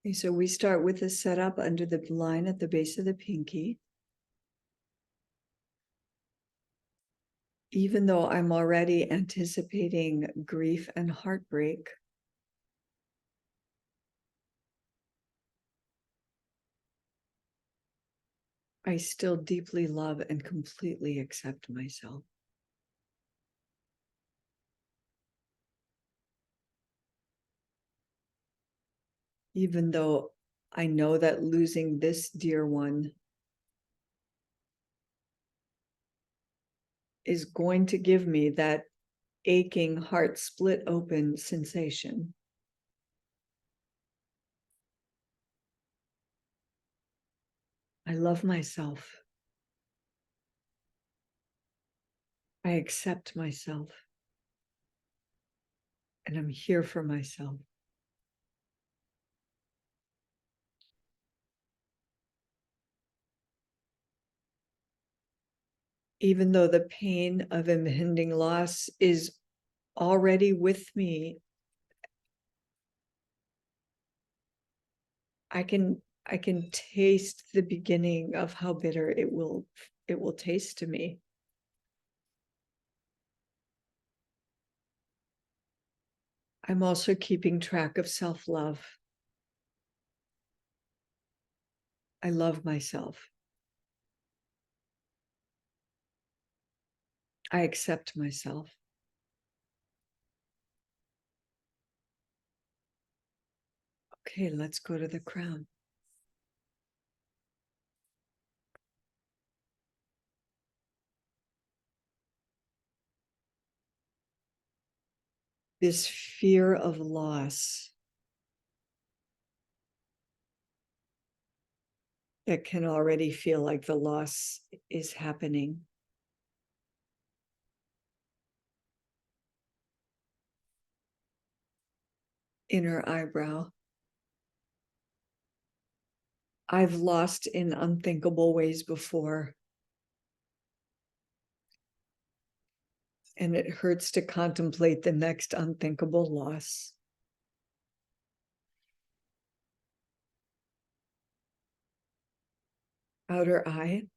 Okay, so we start with a setup under the line at the base of the pinky. Even though I'm already anticipating grief and heartbreak, I still deeply love and completely accept myself. Even though I know that losing this dear one is going to give me that aching heart split open sensation. I love myself. I accept myself. And I'm here for myself. Even though the pain of impending loss is already with me, I can taste the beginning of how bitter it will taste to me. I'm also keeping track of self-love. I love myself. I accept myself. Okay, let's go to the crown. This fear of loss that can already feel like the loss is happening. Inner eyebrow. I've lost in unthinkable ways before. And it hurts to contemplate the next unthinkable loss. Outer eye.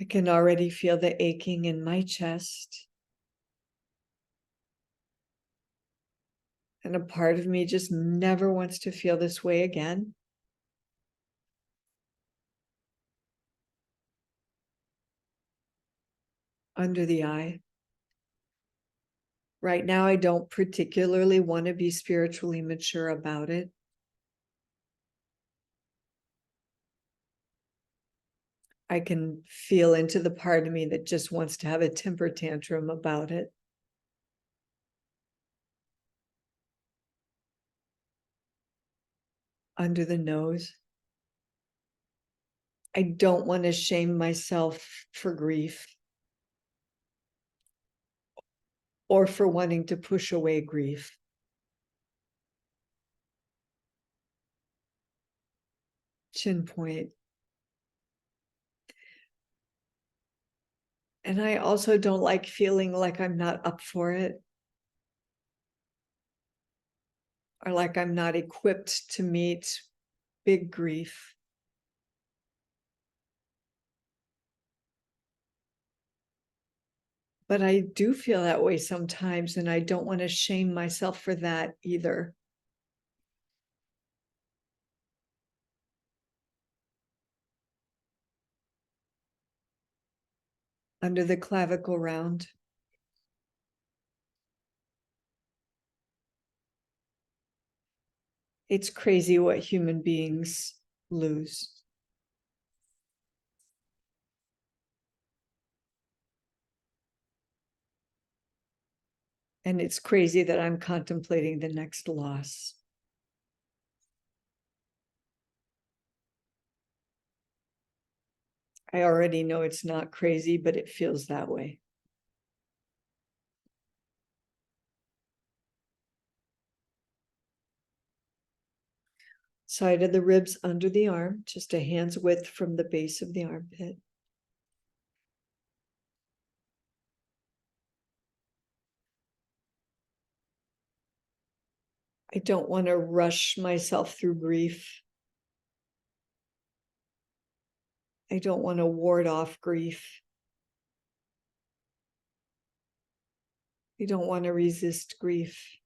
I can already feel the aching in my chest. And a part of me just never wants to feel this way again. Under the eye. Right now, I don't particularly want to be spiritually mature about it. I can feel into the part of me that just wants to have a temper tantrum about it. Under the nose. I don't want to shame myself for grief or for wanting to push away grief. Chin point. And I also don't like feeling like I'm not up for it, or like I'm not equipped to meet big grief. But I do feel that way sometimes, and I don't want to shame myself for that either. Under the clavicle round. It's crazy what human beings lose. And it's crazy that I'm contemplating the next loss. I already know it's not crazy, but it feels that way. Side of the ribs under the arm, just a hand's width from the base of the armpit. I don't want to rush myself through grief. I don't want to ward off grief. I don't want to resist grief.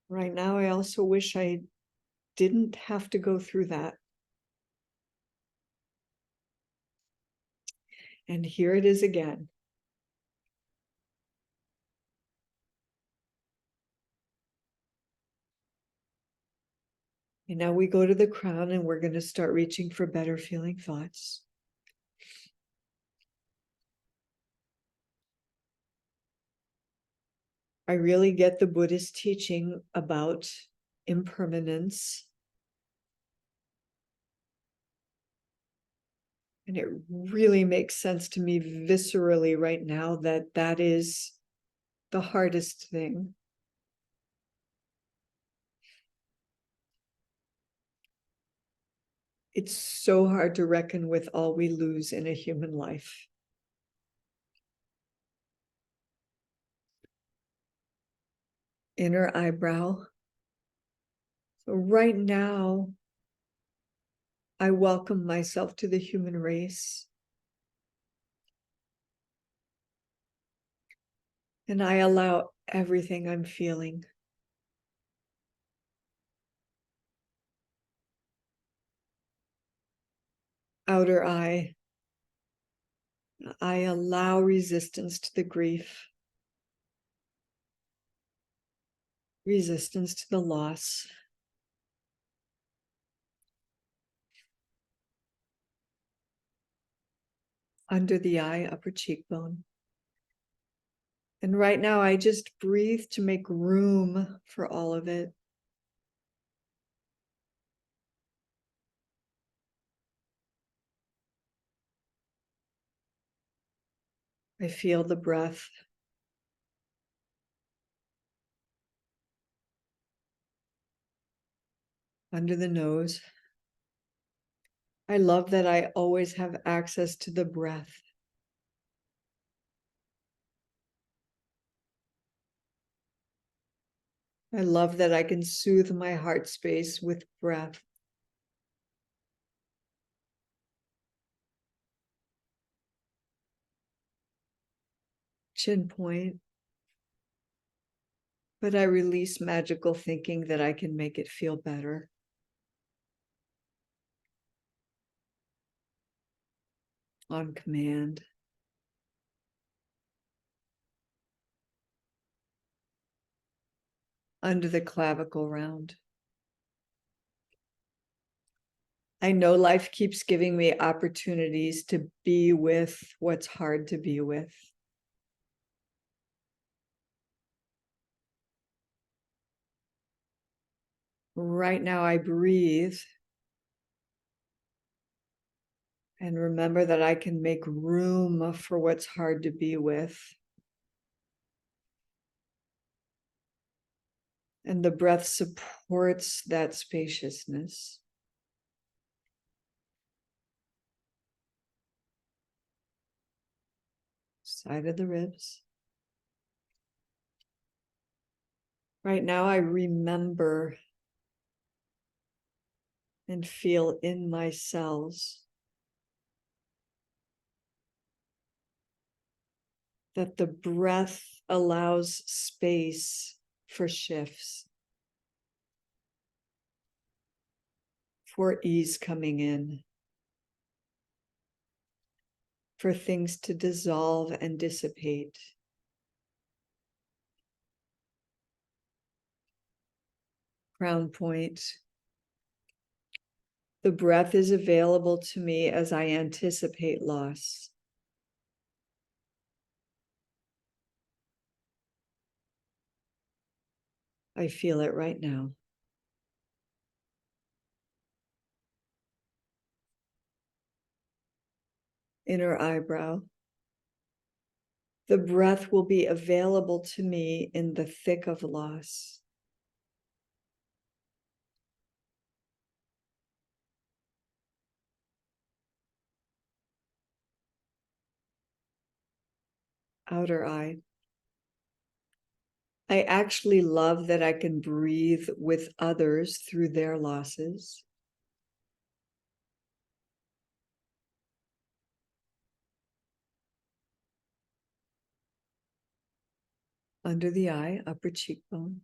Right now, I also wish I didn't have to go through that. And here it is again. And now we go to the crown and we're going to start reaching for better feeling thoughts. I really get the Buddhist teaching about impermanence. And it really makes sense to me viscerally right now that that is the hardest thing. It's so hard to reckon with all we lose in a human life. Inner eyebrow. So right now, I welcome myself to the human race. And I allow everything I'm feeling. Outer eye. I allow resistance to the grief. Resistance to the loss. Under the eye, upper cheekbone. And right now, I just breathe to make room for all of it. I feel the breath. Under the nose. I love that I always have access to the breath. I love that I can soothe my heart space with breath. Chin point. But I release magical thinking that I can make it feel better. On command. Under the clavicle round. I know life keeps giving me opportunities to be with what's hard to be with. Right now, I breathe and remember that I can make room for what's hard to be with. And the breath supports that spaciousness. Side of the ribs. Right now, I remember and feel in my cells that the breath allows space for shifts, for ease coming in, for things to dissolve and dissipate. Crown point. The breath is available to me as I anticipate loss. I feel it right now. Inner eyebrow. The breath will be available to me in the thick of loss. Outer eye. I actually love that I can breathe with others through their losses. Under the eye, upper cheekbone.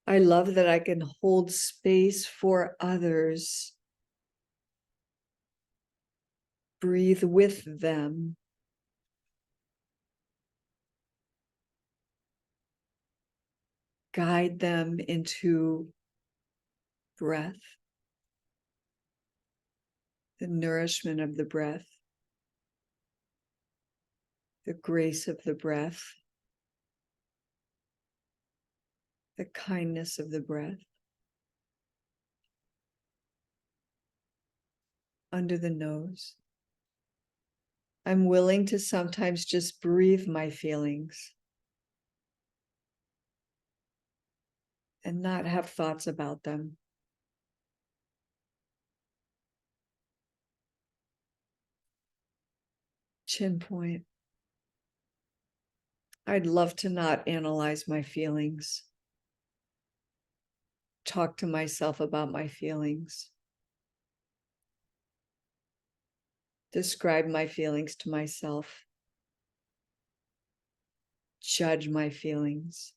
I love that I can hold space for others, breathe with them. Guide them into breath, the nourishment of the breath, the grace of the breath, the kindness of the breath. Under the nose. I'm willing to sometimes just breathe my feelings and not have thoughts about them. Chin point. I'd love to not analyze my feelings, talk to myself about my feelings, describe my feelings to myself, judge my feelings,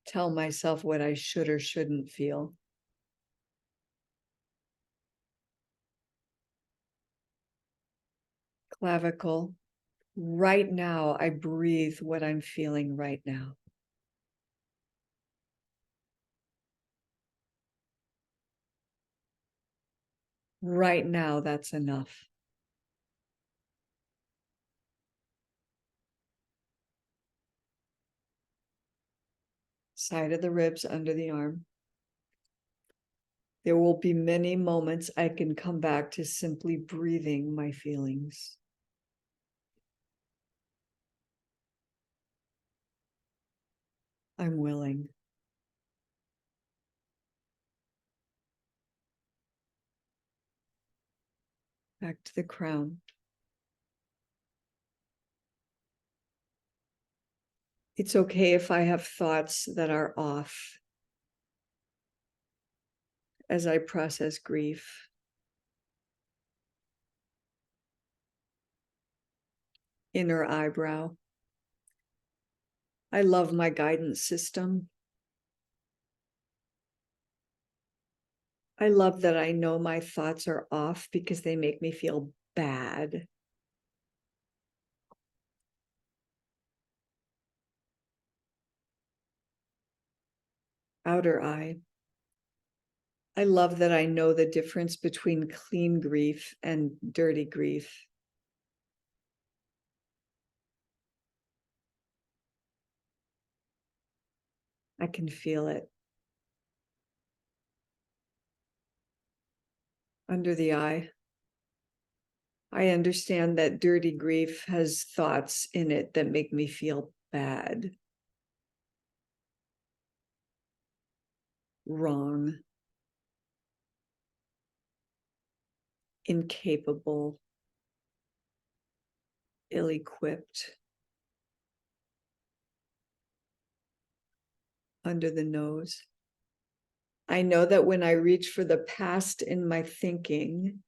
tell myself what I should or shouldn't feel. Clavicle. Right now, I breathe what I'm feeling right now. Right now, that's enough. Side of the ribs under the arm. There will be many moments I can come back to simply breathing my feelings. I'm willing. Back to the crown. It's okay if I have thoughts that are off as I process grief. Inner eyebrow. I love my guidance system. I love that I know my thoughts are off because they make me feel bad. Outer eye. I love that I know the difference between clean grief and dirty grief. I can feel it. Under the eye. I understand that dirty grief has thoughts in it that make me feel bad, wrong, incapable, ill-equipped. Under the nose. I know that when I reach for the past in my thinking,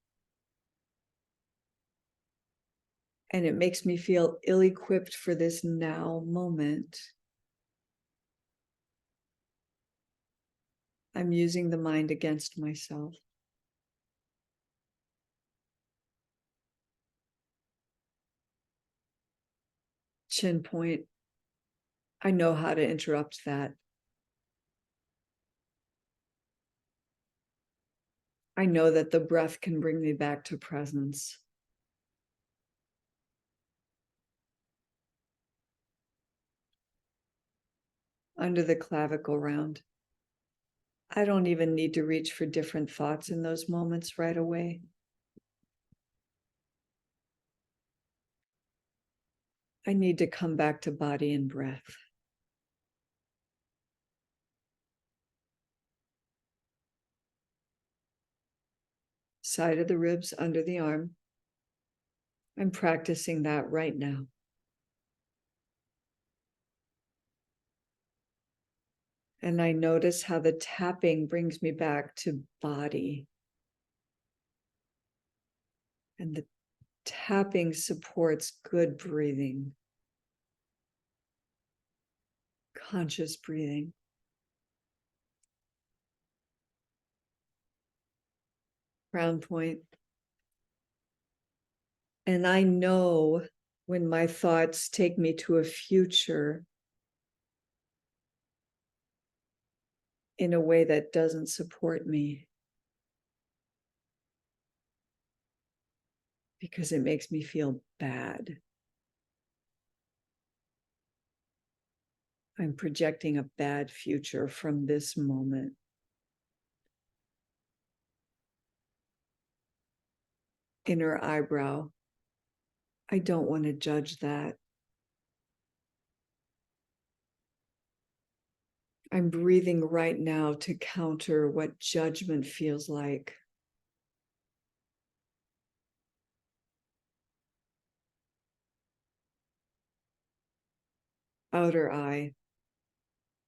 and it makes me feel ill-equipped for this now moment, I'm using the mind against myself. Chin point. I know how to interrupt that. I know that the breath can bring me back to presence. Under the clavicle round. I don't even need to reach for different thoughts in those moments right away. I need to come back to body and breath. Side of the ribs under the arm. I'm practicing that right now. And I notice how the tapping brings me back to body. And the tapping supports good breathing, conscious breathing. Crown point. And I know when my thoughts take me to a future in a way that doesn't support me, because it makes me feel bad. I'm projecting a bad future from this moment. Inner eyebrow. I don't want to judge that. I'm breathing right now to counter what judgment feels like. Outer eye.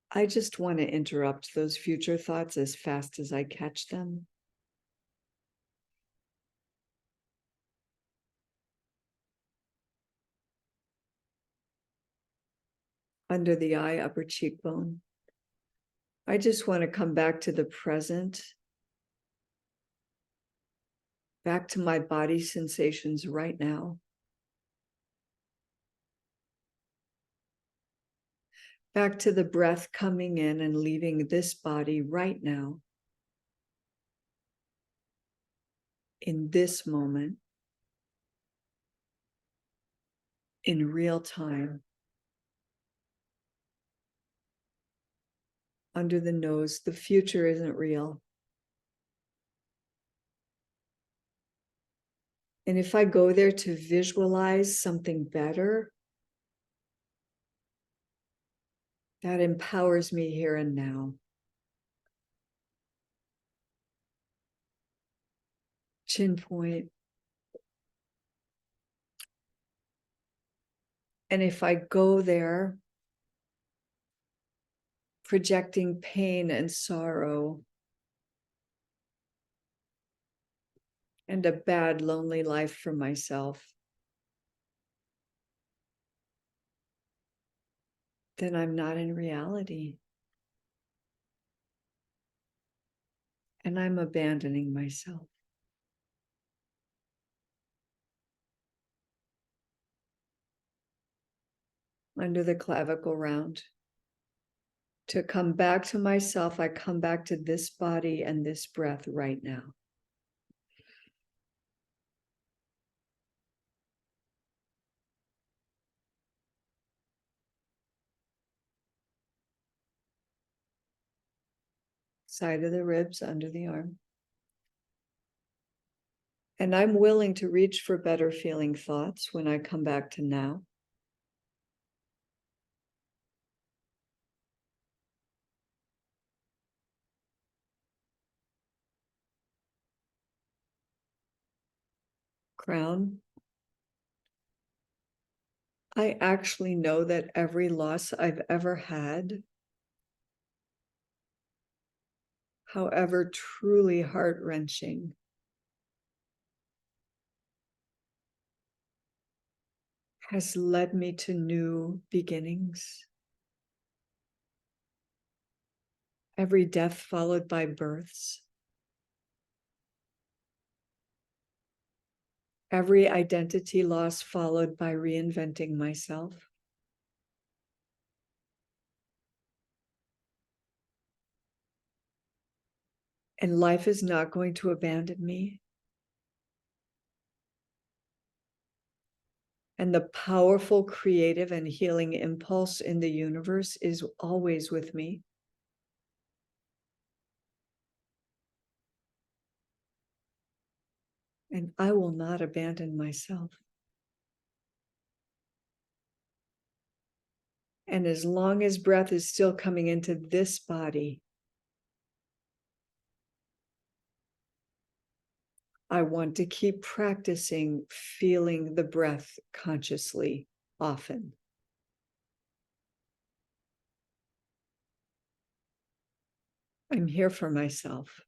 I just want to interrupt those future thoughts as fast as I catch them. Under the eye, upper cheekbone. I just want to come back to the present, back to my body sensations right now. Back to the breath coming in and leaving this body right now, in this moment, in real time. Under the nose, the future isn't real. And if I go there to visualize something better, that empowers me here and now. Chin point. And if I go there, projecting pain and sorrow and a bad, lonely life for myself, then I'm not in reality. And I'm abandoning myself. Under the clavicle round. To come back to myself, I come back to this body and this breath right now. Side of the ribs, under the arm. And I'm willing to reach for better feeling thoughts when I come back to now. Crown. I actually know that every loss I've ever had, however truly heart-wrenching, has led me to new beginnings. Every death followed by births. Every identity loss followed by reinventing myself. And life is not going to abandon me. And the powerful, creative, and healing impulse in the universe is always with me. And I will not abandon myself. And as long as breath is still coming into this body, I want to keep practicing feeling the breath consciously often. I'm here for myself.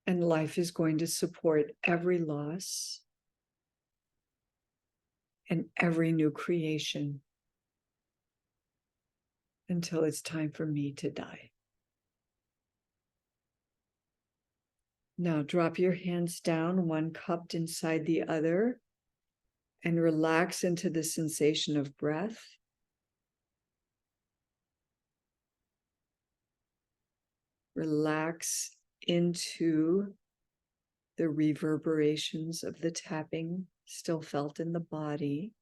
And life is going to support every loss and every new creation until it's time for me to die. Now drop your hands down, one cupped inside the other, and relax into the sensation of breath. Relax into the reverberations of the tapping still felt in the body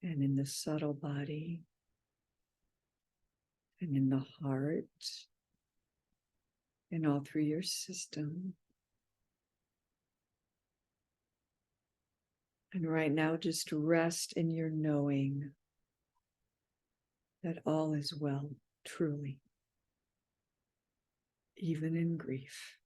and in the subtle body and in the heart and all through your system. And right now, just rest in your knowing that all is well, truly, even in grief.